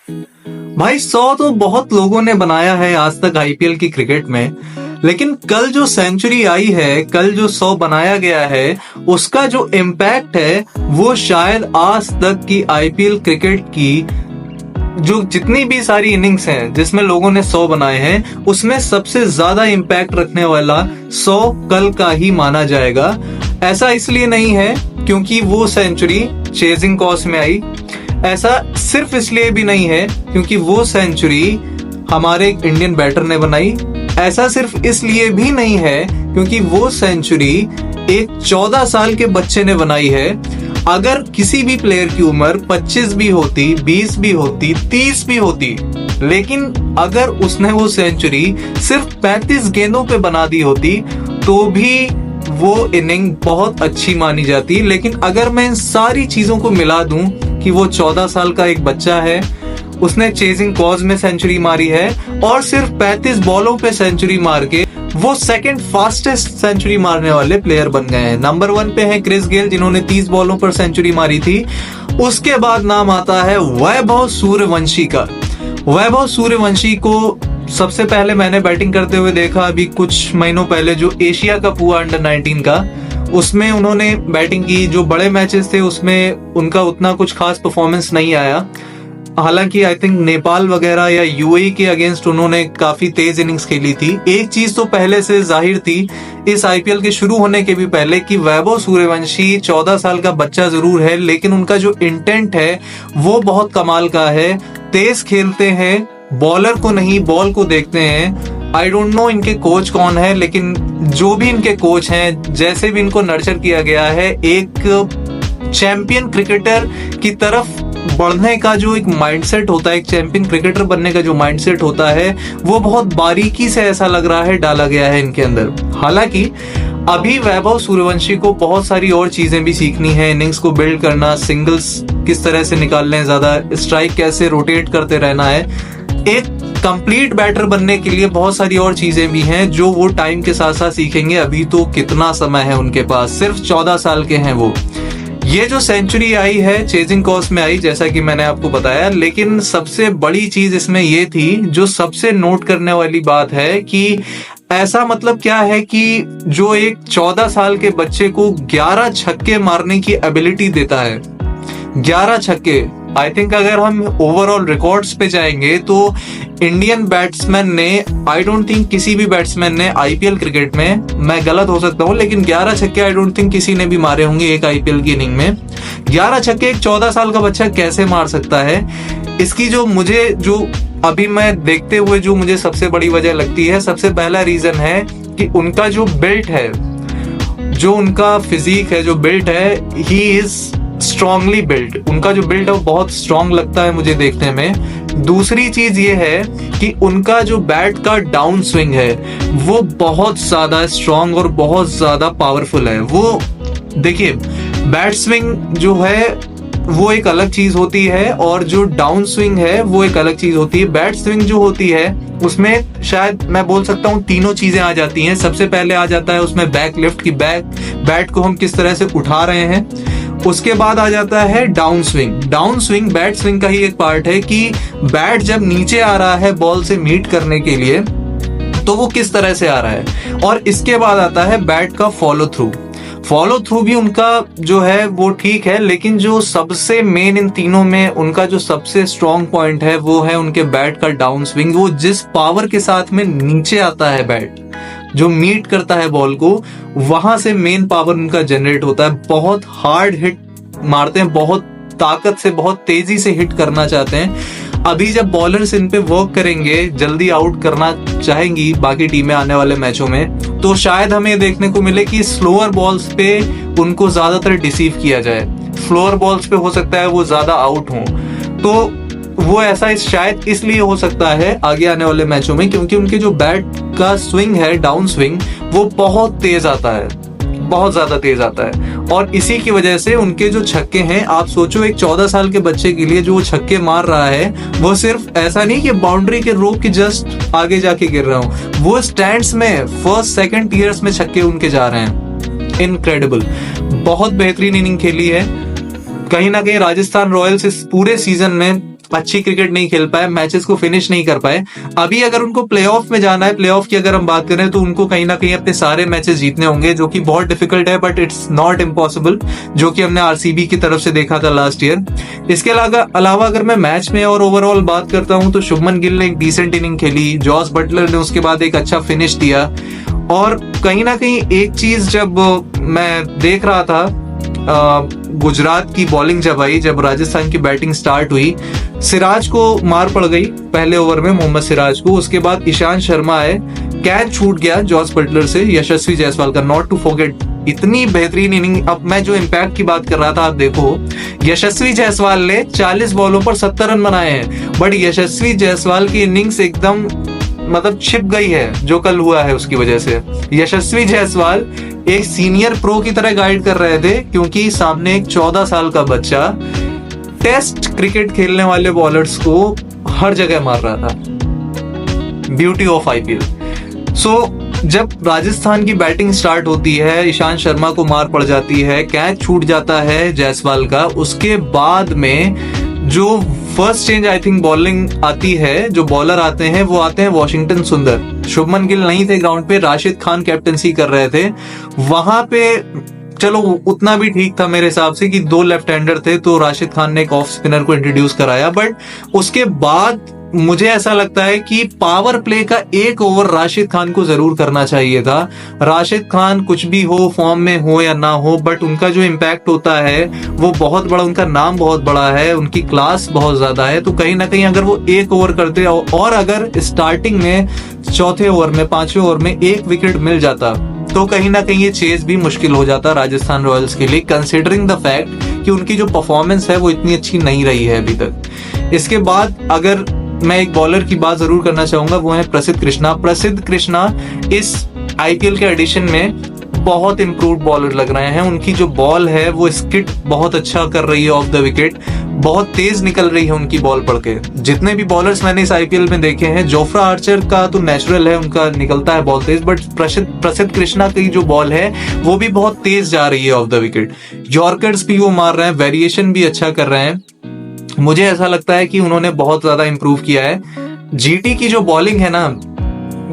भाई 100 तो बहुत लोगों ने बनाया है आज तक आईपीएल की क्रिकेट में, लेकिन कल जो सेंचुरी आई है, कल जो 100 बनाया गया है, उसका जो इम्पैक्ट है वो शायद आज तक की आईपीएल क्रिकेट की जो जितनी भी सारी इनिंग्स हैं जिसमें लोगों ने 100 बनाए हैं, उसमें सबसे ज्यादा इम्पैक्ट रखने वाला 100 कल का ही माना जाएगा। ऐसा इसलिए नहीं है क्योंकि वो सेंचुरी चेजिंग कॉज में आई, ऐसा सिर्फ इसलिए भी नहीं है क्योंकि वो सेंचुरी हमारे इंडियन बैटर ने बनाई, ऐसा सिर्फ इसलिए भी नहीं है क्योंकि वो सेंचुरी एक 14 साल के बच्चे ने बनाई है। अगर किसी भी प्लेयर की उम्र 25 भी होती, 20 भी होती, 30 भी होती, लेकिन अगर उसने वो सेंचुरी सिर्फ 35 गेंदों पे बना दी होती तो भी वो इनिंग बहुत अच्छी मानी जाती। लेकिन अगर मैं इन सारी चीजों को मिला दूं कि वो 14 साल का एक बच्चा है, उसने चेजिंग कॉज में सेंचुरी मारी है और सिर्फ 35 बॉलों पे सेंचुरी मार के वो सेकंड फास्टेस्ट सेंचुरी मारने वाले प्लेयर बन गए हैं। नंबर 1 पे है क्रिस गेल जिन्होंने 30 बॉलों पर सेंचुरी मारी थी। उसके बाद नाम आता है वैभव सूर्यवंशी का। वैभव सूर्यवंशी को सबसे पहले मैंने बैटिंग करते हुए देखा अभी कुछ महीनों पहले, जो एशिया कप हुआ अंडर 19 का, उसमें उन्होंने बैटिंग की। जो बड़े मैचेस थे उसमें उनका उतना कुछ खास परफॉर्मेंस नहीं आया। हालांकि आई थिंक नेपाल वगैरह या यूएई के अगेंस्ट उन्होंने काफी तेज इनिंग्स खेली थी। एक चीज तो पहले से जाहिर थी इस आईपीएल के शुरू होने के भी पहले कि वैभव सूर्यवंशी 14 साल का बच्चा जरूर है, लेकिन उनका जो इंटेंट है वो बहुत कमाल का है। तेज खेलते हैं, बॉलर को नहीं बॉल को देखते हैं। आई डोंट नो इनके कोच कौन है, लेकिन जो भी इनके कोच हैं, जैसे भी इनको नर्चर किया गया है, एक चैंपियन क्रिकेटर की तरफ बढ़ने का जो एक माइंडसेट होता है, एक चैंपियन क्रिकेटर बनने का जो माइंडसेट होता है, वो बहुत बारीकी से ऐसा लग रहा है डाला गया है इनके अंदर। हालांकि अभी वैभव सूर्यवंशी को बहुत सारी और चीजें भी सीखनी है। इनिंग्स को बिल्ड करना, सिंगल्स किस तरह से निकालने हैं, ज्यादा स्ट्राइक कैसे रोटेट करते रहना है। एक कंप्लीट बैटर बनने के लिए बहुत सारी और चीजें भी हैं जो वो टाइम के साथ साथ सीखेंगे। अभी तो कितना समय है उनके पास, सिर्फ 14 साल के हैं वो। ये जो सेंचुरी आई है चेजिंग कॉज में आई, जैसा कि मैंने आपको बताया, लेकिन सबसे बड़ी चीज इसमें ये थी, जो सबसे नोट करने वाली बात है कि ऐसा मतलब क्या है कि जो एक 14 साल के बच्चे को 11 छक्के मारने की एबिलिटी देता है। 11 छक्के, आई थिंक अगर हम ओवरऑल रिकॉर्ड्स पे जाएंगे तो इंडियन बैट्समैन ने, आई डोंट थिंक किसी भी बैट्समैन ने आईपीएल क्रिकेट में, मैं गलत हो सकता हूं, लेकिन 11 छक्के आई डोंट थिंक किसी ने भी मारे होंगे एक आईपीएल की इनिंग में। 11 छक्के एक 14 साल का बच्चा कैसे मार सकता है? इसकी जो अभी मैं देखते हुए जो मुझे सबसे बड़ी वजह लगती है, सबसे पहला रीजन है कि उनका जो बिल्ट है, जो उनका फिजिक है, जो बिल्ट है, ही इज स्ट्रांगली बिल्ट। उनका जो बिल्ट है वो बहुत स्ट्रांग लगता है मुझे देखने में। दूसरी चीज ये है कि उनका जो बैट का डाउन स्विंग है वो बहुत ज्यादा स्ट्रांग और बहुत ज्यादा पावरफुल है। वो देखिए, बैट स्विंग जो है वो एक अलग चीज होती है और जो डाउन स्विंग है वो एक अलग चीज होती है। बैट स्विंग जो होती है उसमें शायद मैं बोल सकता हूँ तीनों चीजें आ जाती हैं। सबसे पहले आ जाता है उसमें बैक लिफ्ट की, बैट को हम किस तरह से उठा रहे हैं। उसके बाद आ जाता है down swing. Down swing bat swing का ही एक पार्ट है कि बैट जब नीचे आ रहा है बॉल से मीट करने के लिए तो वो किस तरह से आ रहा है। और इसके बाद आता है बैट का फॉलो थ्रू। फॉलो थ्रू भी उनका जो है वो ठीक है, लेकिन जो सबसे मेन इन तीनों में उनका जो सबसे स्ट्रॉन्ग पॉइंट है वो है उनके बैट का डाउन स्विंग। वो जिस पावर के साथ में नीचे आता है बैट, जो मीट करता है बॉल को, वहां से मेन पावर उनका जनरेट होता है। बहुत हार्ड हिट मारते हैं, बहुत ताकत से, बहुत तेजी से हिट करना चाहते हैं। अभी जब बॉलर्स इन पे वर्क करेंगे, जल्दी आउट करना चाहेंगी बाकी टीमें आने वाले मैचों में, तो शायद हमें देखने को मिले कि स्लोअर बॉल्स पे उनको ज्यादातर डिसीव किया जाए। स्लोअर बॉल्स पे हो सकता है वो ज्यादा आउट हों, तो वो ऐसा शायद इसलिए हो सकता है आगे आने वाले मैचों में, क्योंकि उनके जो बैट का स्विंग है, डाउन स्विंग, वो बहुत तेज आता है, बहुत ज्यादा तेज आता है। और इसी की वजह से उनके जो छक्के हैं, आप सोचो एक 14 साल के बच्चे के लिए जो छक्के मार रहा है, वो सिर्फ ऐसा नहीं कि बाउंड्री के रोप के जस्ट आगे जाके गिर रहा हूं, वो स्टैंड्स में फर्स्ट सेकंड टियर्स में छक्के उनके जा रहे हैं। इनक्रेडिबल, बहुत बेहतरीन इनिंग खेली है। कहीं ना कहीं राजस्थान रॉयल्स इस पूरे सीजन में अच्छी क्रिकेट नहीं खेल पाए, मैचेस को फिनिश नहीं कर पाए। अभी अगर उनको प्लेऑफ में जाना है, प्लेऑफ की अगर हम बात करें तो उनको कहीं ना कहीं अपने सारे मैचेस जीतने होंगे, जो कि बहुत डिफिकल्ट है, बट इट्स नॉट इम्पॉसिबल, जो कि हमने आरसीबी की तरफ से देखा था लास्ट ईयर। इसके अलावा अगर मैं मैच में और ओवरऑल बात करता हूं तो शुभमन गिल ने एक डिसेंट इनिंग खेली, जॉस बटलर ने उसके बाद एक अच्छा फिनिश दिया। और कहीं ना कहीं एक चीज जब मैं देख रहा था, गुजरात की बॉलिंग जब आई, जब राजस्थान की बैटिंग स्टार्ट हुई, सिराज को मार पड़ गई पहले ओवर में, मोहम्मद सिराज को। उसके बाद ईशांत शर्मा आए, कैच छूट गया जॉस बटलर से, यशस्वी जायसवाल का, नॉट टू फॉरगेट, इतनी बेहतरीन इनिंग। अब मैं जो इम्पैक्ट की बात कर रहा था, आप देखो, यशस्वी जायसवाल ने 40 बॉलों पर 70 रन बनाए हैं, बट यशस्वी जायसवाल की इनिंग्स एकदम मतलब छिप गई है जो कल हुआ है उसकी वजह से। यशस्वी जायसवाल एक सीनियर प्रो की तरह गाइड कर रहे थे, क्योंकि सामने एक 14 साल का बच्चा टेस्ट क्रिकेट खेलने वाले बॉलर्स को हर जगह मार रहा था। Beauty of IPL. सो जब राजस्थान की बैटिंग स्टार्ट होती है, ईशांत शर्मा को मार पड़ जाती है, कैच छूट जाता है जायसवाल का, उसके बाद में जो first change I think bowling आती है, जो बॉलर आते हैं वो आते हैं वाशिंगटन सुंदर। शुभमन गिल नहीं थे ग्राउंड पे, राशिद खान कैप्टनसी कर रहे थे वहां पे। चलो उतना भी ठीक था मेरे हिसाब से कि 2 लेफ्ट हैंडर थे, तो राशिद खान ने एक ऑफ स्पिनर को इंट्रोड्यूस कराया, बट उसके बाद मुझे ऐसा लगता है कि पावर प्ले का एक ओवर राशिद खान को जरूर करना चाहिए था। राशिद खान कुछ भी हो, फॉर्म में हो या ना हो, बट उनका जो इम्पैक्ट होता है वो बहुत बड़ा, उनका नाम बहुत बड़ा है, उनकी क्लास बहुत ज्यादा है। तो कहीं ना कहीं अगर वो एक ओवर करते और अगर स्टार्टिंग में चौथे ओवर में, 5वें ओवर में एक विकेट मिल जाता, तो कहीं ना कहीं ये चेज भी मुश्किल हो जाता राजस्थान रॉयल्स के लिए, कंसिडरिंग द फैक्ट कि उनकी जो परफॉर्मेंस है वो इतनी अच्छी नहीं रही है अभी तक। इसके बाद अगर मैं एक बॉलर की बात जरूर करना चाहूंगा, वो है प्रसिद्ध कृष्णा। प्रसिद्ध कृष्णा इस आईपीएल के एडिशन में बहुत इंप्रूव्ड बॉलर लग रहे हैं। उनकी जो बॉल है वो स्किट बहुत अच्छा कर रही है ऑफ द विकेट, बहुत तेज निकल रही है उनकी बॉल पड़ के। जितने भी बॉलर्स मैंने इस आईपीएल में देखे हैं, जोफ्रा आर्चर का तो नेचुरल है, उनका निकलता है बॉल तेज, बट प्रसिद्ध कृष्णा की जो बॉल है वो भी बहुत तेज जा रही है ऑफ द विकेट। यॉर्कर्स भी वो मार रहे हैं, वेरिएशन भी अच्छा कर रहे हैं। मुझे ऐसा लगता है कि उन्होंने बहुत ज्यादा इंप्रूव किया है। जीटी की जो बॉलिंग है ना,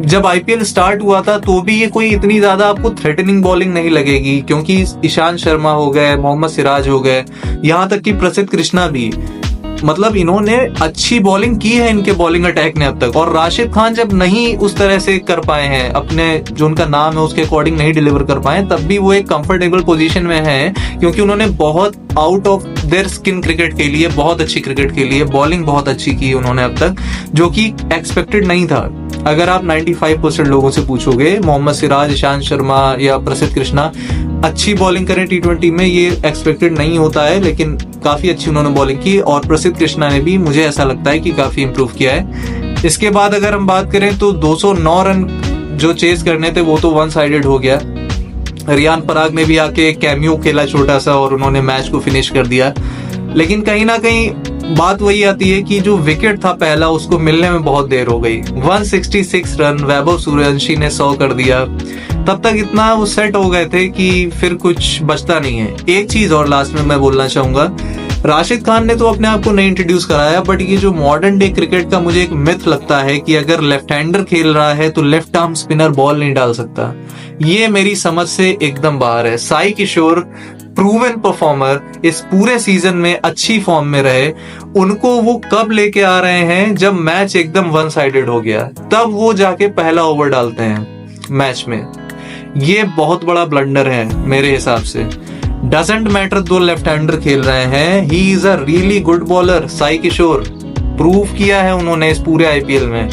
जब आईपीएल स्टार्ट हुआ था तो भी ये कोई इतनी ज्यादा आपको थ्रेटनिंग बॉलिंग नहीं लगेगी, क्योंकि ईशांत शर्मा हो गए, मोहम्मद सिराज हो गए, यहाँ तक कि प्रसिद्ध कृष्णा भी, मतलब इन्होंने अच्छी बॉलिंग की है इनके बॉलिंग अटैक ने अब तक। और राशिद खान जब नहीं उस तरह से कर पाए हैं, अपने जो उनका नाम है उसके अकॉर्डिंग नहीं डिलीवर कर पाए, तब भी वो एक कंफर्टेबल पोजीशन में है, क्योंकि उन्होंने बहुत out of their skin cricket के लिए, बहुत अच्छी क्रिकेट के लिए बॉलिंग बहुत अच्छी की उन्होंने अब तक, जो कि एक्सपेक्टेड नहीं था। अगर आप 95% लोगों से पूछोगे, मोहम्मद सिराज, ईशांत शर्मा या प्रसिद्ध कृष्णा अच्छी बॉलिंग करें टी20 में, ये एक्सपेक्टेड नहीं होता है, लेकिन काफी अच्छी उन्होंने बॉलिंग की। और प्रसिद्ध कृष्णा ने भी, मुझे ऐसा लगता है कि काफी इंप्रूव किया है। इसके बाद अगर हम बात करें तो 209 रन जो चेस करने थे वो तो वन साइडेड हो गया। रियान पराग ने भी आके कैमियो खेला छोटा सा और उन्होंने मैच को फिनिश कर दिया। लेकिन कहीं ना कहीं बात वही आती है कि जो विकेट था पहला, उसको मिलने में बहुत देर हो गई। 166 रन वैभव सूर्यवंशी ने 100 कर दिया, तब तक इतना वो सेट हो गए थे कि फिर कुछ बचता नहीं है। एक चीज और लास्ट में मैं बोलना चाहूंगा, राशिद खान ने तो अपने आप को नहीं इंट्रोड्यूस कराया, बट ये जो मॉडर्न डे क्रिकेट का मुझे एक मिथ लगता है कि अगर लेफ्ट हैंडर खेल रहा है तो लेफ्ट आर्म स्पिनर बॉल नहीं डाल सकता, ये मेरी समझ से एकदम बाहर है। साई किशोर प्रूवन परफॉर्मर, इस पूरे सीजन में अच्छी फॉर्म में रहे, उनको वो कब लेके आ रहे हैं जब मैच एकदम वन साइडेड हो गया, तब वो जाके पहला ओवर डालते हैं मैच में। ये बहुत बड़ा ब्लंडर है मेरे हिसाब से। डजंट मैटर दो लेफ्ट हैंडर खेल रहे हैं, he is a really good bowler. Sai Kishore prove किया है उन्होंने इस पूरे आईपीएल में।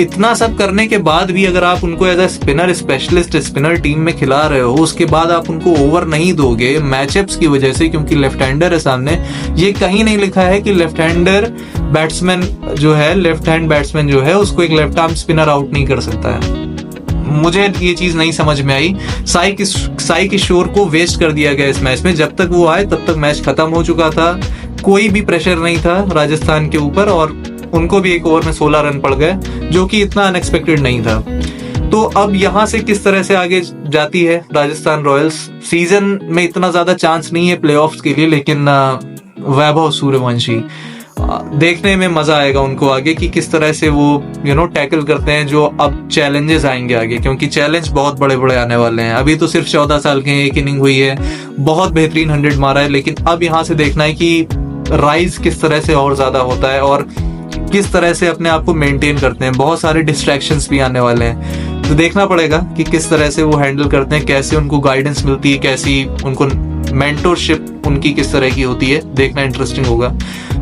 इतना सब करने के बाद भी अगर आप उनको as a spinner specialist spinner team में खिला रहे हो, उसके बाद आप उनको ओवर नहीं दोगे मैचअप्स की वजह से, क्योंकि लेफ्ट हैंडर है सामने। ये कहीं नहीं लिखा है कि लेफ्ट हैंडर बैट्समैन जो है, लेफ्ट हैंड बैट्समैन जो है, उसको एक लेफ्ट आर्म स्पिनर आउट नहीं कर सकता है। मुझे ये चीज नहीं समझ में आई। साई किशोर को वेस्ट कर दिया गया इस मैच में। जब तक वो आए तब तक मैच खत्म हो चुका था, कोई भी प्रेशर नहीं था राजस्थान के ऊपर, और उनको भी एक ओवर में 16 रन पड़ गए, जो कि इतना अनएक्सपेक्टेड नहीं था। तो अब यहाँ से किस तरह से आगे जाती है राजस्थान रॉयल्स? सीजन में इतना ज्यादा चांस नहीं है प्लेऑफ्स के लिए, लेकिन वैभव सूर्यवंशी देखने में मजा आएगा उनको आगे कि किस तरह से वो टैकल करते हैं जो अब चैलेंजेस आएंगे आगे, क्योंकि चैलेंज बहुत बड़े बड़े आने वाले हैं। अभी तो सिर्फ 14 साल के हैं, एक इनिंग हुई है, बहुत बेहतरीन 100 मारा है, लेकिन अब यहाँ से देखना है कि राइज किस तरह से और ज्यादा होता है और किस तरह से अपने आप को मेंटेन करते हैं। बहुत सारे डिस्ट्रैक्शंस भी आने वाले हैं, तो देखना पड़ेगा कि किस तरह से वो हैंडल करते हैं, कैसे उनको गाइडेंस मिलती है, कैसी उनको मेंटरशिप उनकी किस तरह की होती है, देखना इंटरेस्टिंग होगा।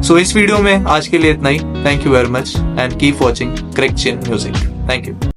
सो इस वीडियो में आज के लिए इतना ही। Thank you very much and keep watching क्रिक चिन म्यूजिक। Thank you.